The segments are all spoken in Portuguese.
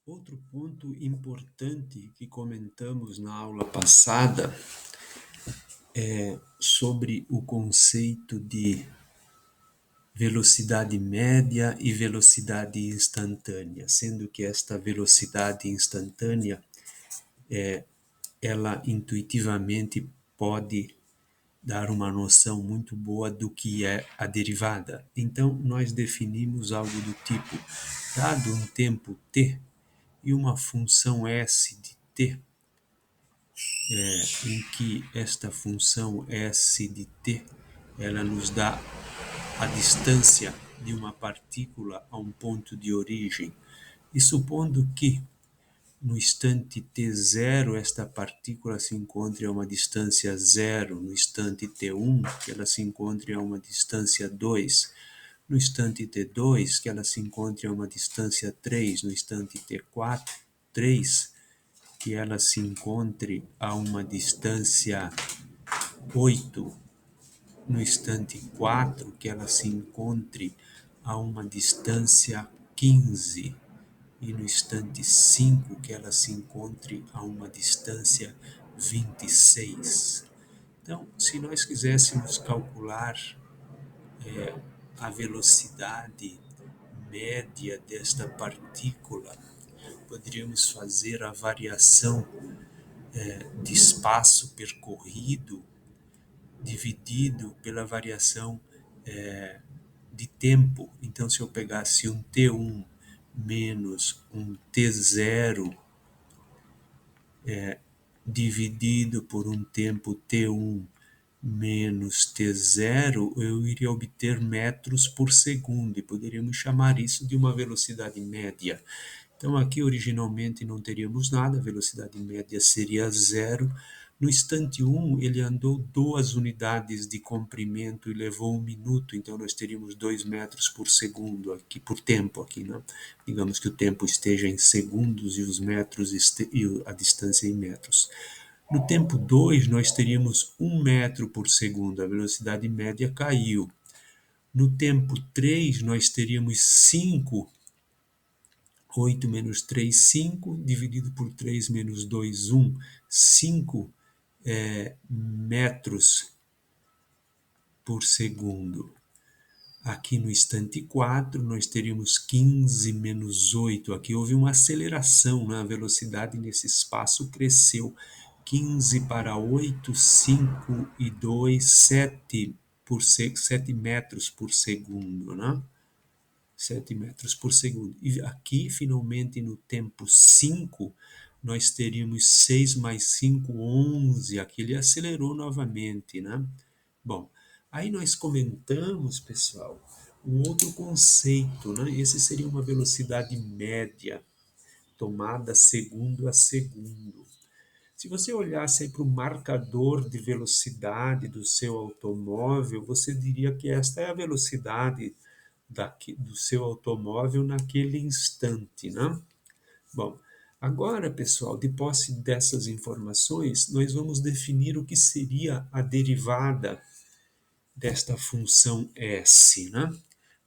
Outro ponto importante que comentamos na aula passada é sobre o conceito de velocidade média e velocidade instantânea, sendo que esta velocidade instantânea, ela intuitivamente pode dar uma noção muito boa do que é a derivada. Então, nós definimos algo do tipo, dado um tempo t e uma função s de t, em que esta função s de t, ela nos dá a distância de uma partícula a um ponto de origem, e supondo que no instante t0 esta partícula se encontre a uma distância 0, no instante t1 que ela se encontre a uma distância 2, no instante t2 que ela se encontre a uma distância 3, no instante t4, 3, que ela se encontre a uma distância 8, no instante 4, que ela se encontre a uma distância 15, e no instante 5, que ela se encontre a uma distância 26. Então, se nós quiséssemos calcular a velocidade média desta partícula, poderíamos fazer a variação de espaço percorrido dividido pela variação de tempo. Então, se eu pegasse um T1 menos um T0 dividido por um tempo T1 menos T0, eu iria obter metros por segundo, e poderíamos chamar isso de uma velocidade média. Então, aqui originalmente não teríamos nada, a velocidade média seria zero. No instante 1, ele andou 2 unidades de comprimento e levou 1 minuto, então nós teríamos 2 metros por segundo, aqui, por tempo aqui, né? Digamos que o tempo esteja em segundos e os metros e a distância em metros. No tempo 2, nós teríamos 1 metro por segundo, a velocidade média caiu. No tempo 3, nós teríamos 5, 8 menos 3, 5, dividido por 3 menos 2, 1, 5 metros por segundo. Aqui no instante 4, nós teríamos 15 menos 8. Aqui houve uma aceleração, né? A velocidade nesse espaço cresceu. 15 para 8, 5 e 2, 7, 7 metros por segundo, né? 7 metros por segundo. E aqui, finalmente, no tempo 5, nós teríamos 6 mais 5, 11. Aqui ele acelerou novamente, né? Bom, aí nós comentamos, pessoal, um outro conceito, né? Esse seria uma velocidade média, tomada segundo a segundo. Se você olhasse aí para o marcador de velocidade do seu automóvel, você diria que esta é a velocidade do seu automóvel naquele instante, né? Bom, agora, pessoal, de posse dessas informações, nós vamos definir o que seria a derivada desta função S, né?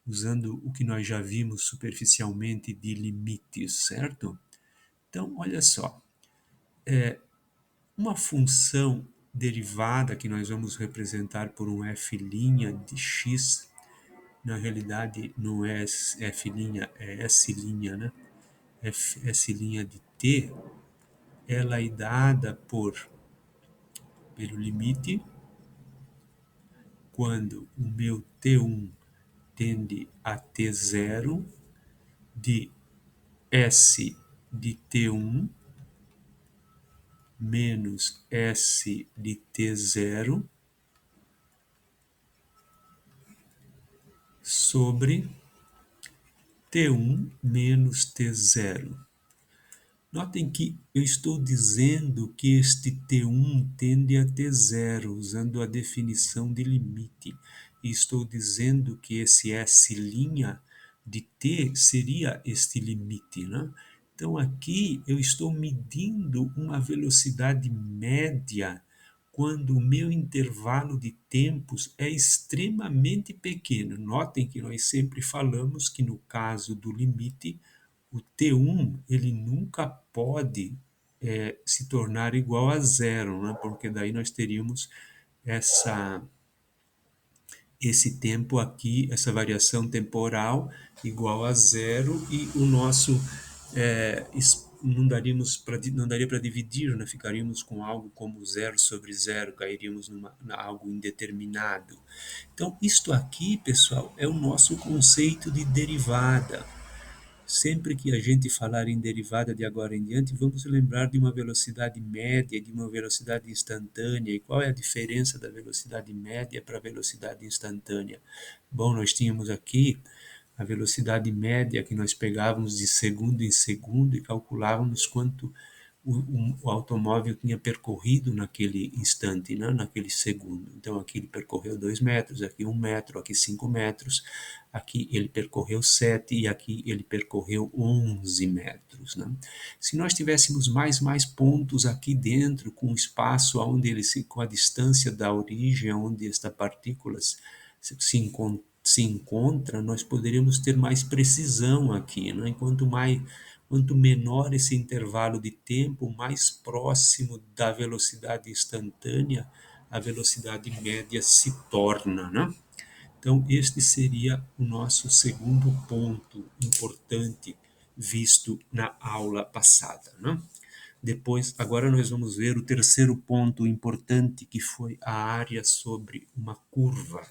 Usando o que nós já vimos superficialmente de limites, certo? Então, olha só, uma função derivada que nós vamos representar por um f' de x, na realidade não é f', é s', né? S' de t, ela é dada pelo limite, quando o meu T1 tende a T0, de S de T1 menos S de T0 sobre T1 menos T0. Notem que eu estou dizendo que este T1 tende a T0, usando a definição de limite. E estou dizendo que esse S' de T seria este limite, né? Então, aqui eu estou medindo uma velocidade média quando o meu intervalo de tempos é extremamente pequeno. Notem que nós sempre falamos que no caso do limite, o T1 ele nunca pode se tornar igual a zero, né? Porque daí nós teríamos essa esse tempo aqui, essa variação temporal igual a zero e o nosso não daria para dividir, né? Ficaríamos com algo como zero sobre zero, cairíamos algo indeterminado. Então, isto aqui, pessoal, é o nosso conceito de derivada. Sempre que a gente falar em derivada de agora em diante, vamos lembrar de uma velocidade média e de uma velocidade instantânea. E qual é a diferença da velocidade média para a velocidade instantânea? Bom, nós tínhamos aqui a velocidade média que nós pegávamos de segundo em segundo e calculávamos quanto o automóvel tinha percorrido naquele instante, né? Naquele segundo. Então, aqui ele percorreu 2 metros, aqui 1 metro, aqui 5 metros, aqui ele percorreu 7 e aqui ele percorreu 11 metros. Né? Se nós tivéssemos mais pontos aqui dentro, com o espaço onde ele com a distância da origem, onde esta partícula se encontra, nós poderíamos ter mais precisão aqui. Né? Quanto menor esse intervalo de tempo, mais próximo da velocidade instantânea a velocidade média se torna, né? Então, este seria o nosso segundo ponto importante visto na aula passada, né? Depois, agora nós vamos ver o terceiro ponto importante, que foi a área sobre uma curva.